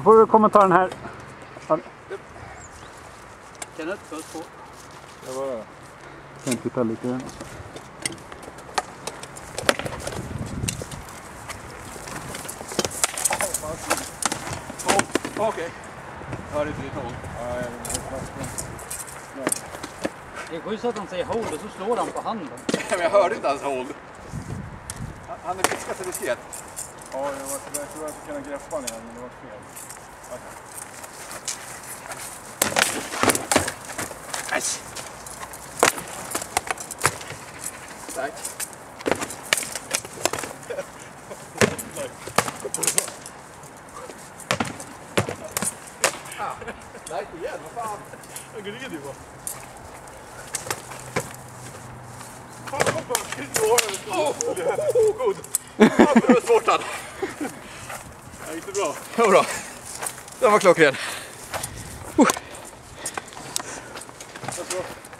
får du kommentaren här. Kenneth, först på. Det var det. Jag kan titta lite grann. Okej. Jag hörde inte ditt håll. Det är sjukt att han säger hold och så slår han på handen. Men jag hörde inte hans hold. Han är fiskat så diskret. Ja, jag tror att jag kan greppa ner men det var fel. Äsch! Tack. Nej, igen, vad fan. Jag går ner du va? God. Det var svårt han. Det gick det bra? Ja, bra. Det var klockren.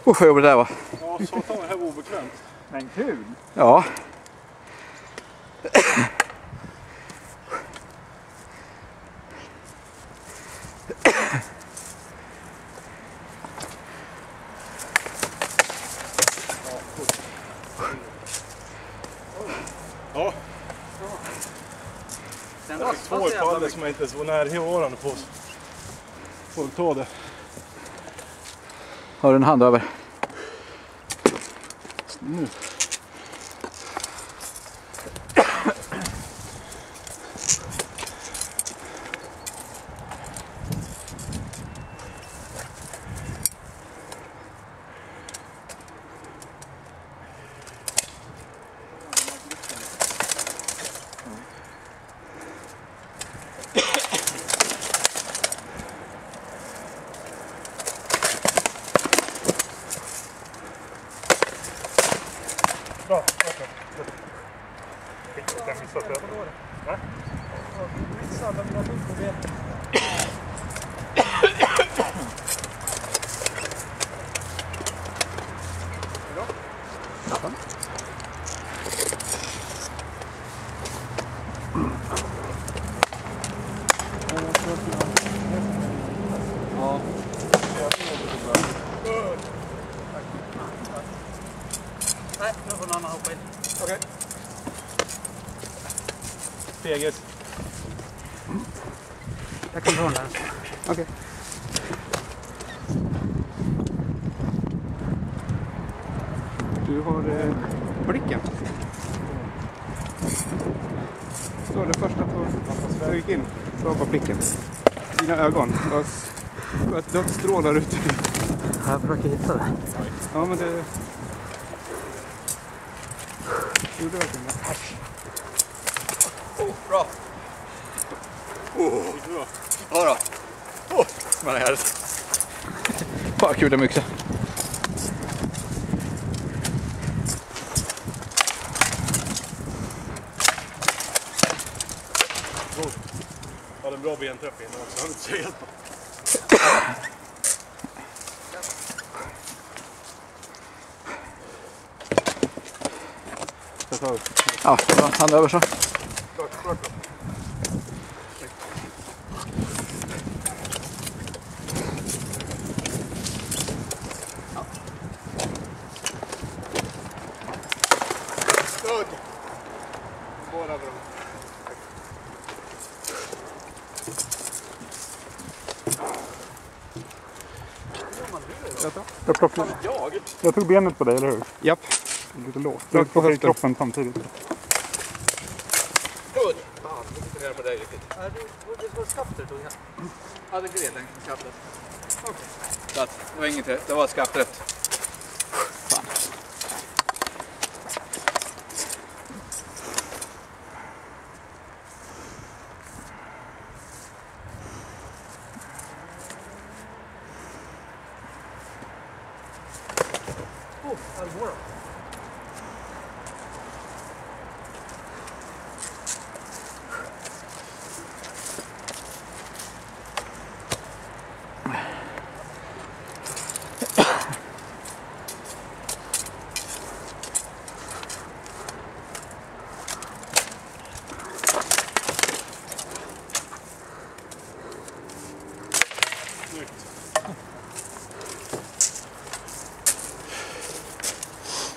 Vad jobbigt det där var. Ja, så tar det här var obekvämt. Men kul! Ja. Ja. Den Det var är två i fallet som jag inte ens var närvarande på. Får ta det. Har du en hand över? Nu. Bra, okej. Jag missade det. Nej? Jag missade det. Jag missade det. Ja. Nej, nu får någon annan hoppa in. Okej. Fegis. Jag kan ta den där. Okej. Du har blicken. Så det första på jag gick in. Så var blicken. Dina ögon. Det var ett dödsstrålar ute. Jag försöker hitta det. Ja men det gjorde verkligen det. Bra. Ja då. Man är härligt. Fan kul det mycket. Jag hade en bra benträff innan också. Jag hade inte så helt. Ja, det var hand över så. Båda bra. Jag tog benet på dig, eller hur? Japp. Lite lågt. Du får i kroppen samtidigt. Good. Fan, jag sitter ner på dig riktigt. Det var skaftet tog jag. Ja, det gled längs skaftet. Okej. Så att, det var inget, det var skaftet. Fan. Alvora.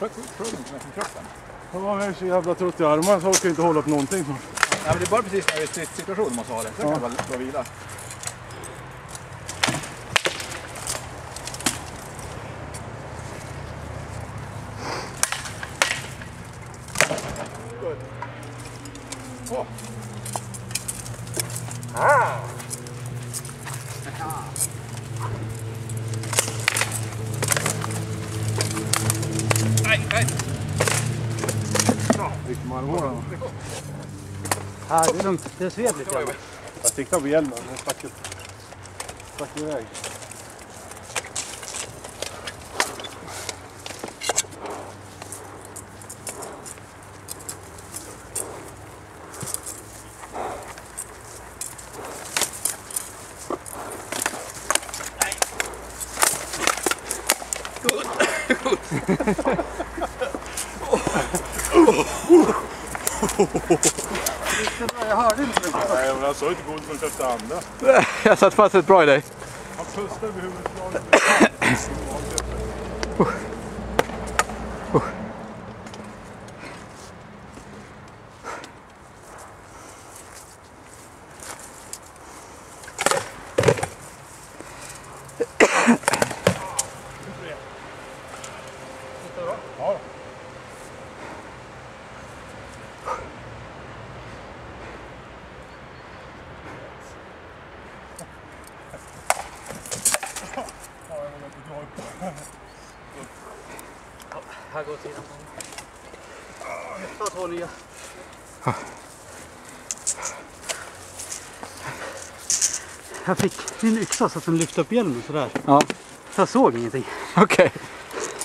Pullen som är från kroppen. Ja, jag är så jävla trött i armarna så orkar jag inte hålla upp någonting. Ja, men det är bara precis när det är stridssituation du måste ha det. Så kan det vara vila. Nej. Vilken marmor. Ja, det är lugnt. Det sved lite grann. Jag tittar på hjälmen. Den stack iväg. Jag hörde inte det. Nej, men han sa inte god förrän efter andra. Jag satt fast ett bra i dig. Han pustade vid huvudslaget. Ja. Här går tiden. Ta 2 nya. Jag fick min yxa så att den lyfte upp hjälmen sådär. Ja. Så jag såg ingenting. Okej.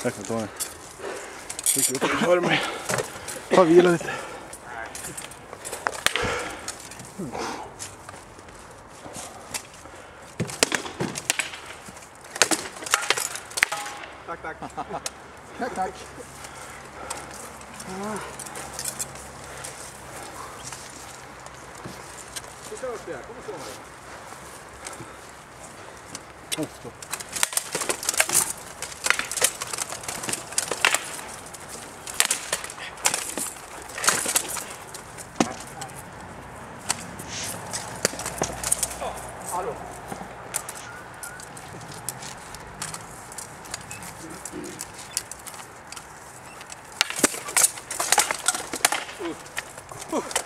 Jag kan ta den. Fick upp och köra mig. Ta vila lite. Tack. Titta upp där, kom och slå mig. Hallå.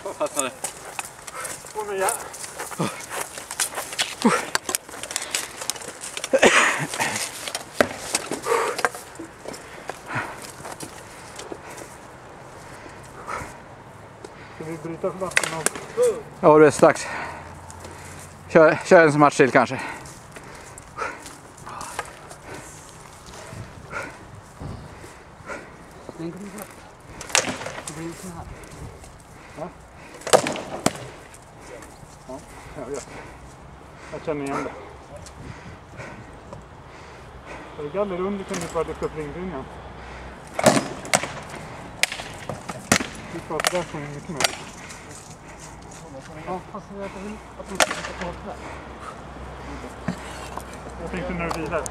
Vad passade? Kom igen. Ska vi bryta vatten av? Ja, det är strax. Kör en match till kanske. Den kommer upp. Det blir så här. Jag känner igen det. Är det galler under kan du bara lyfta upp ringringen. Vi får att det där kommer mycket mer. Ja, fast jag vill att de ska sitta på det där. Jag tänkte nu vidare.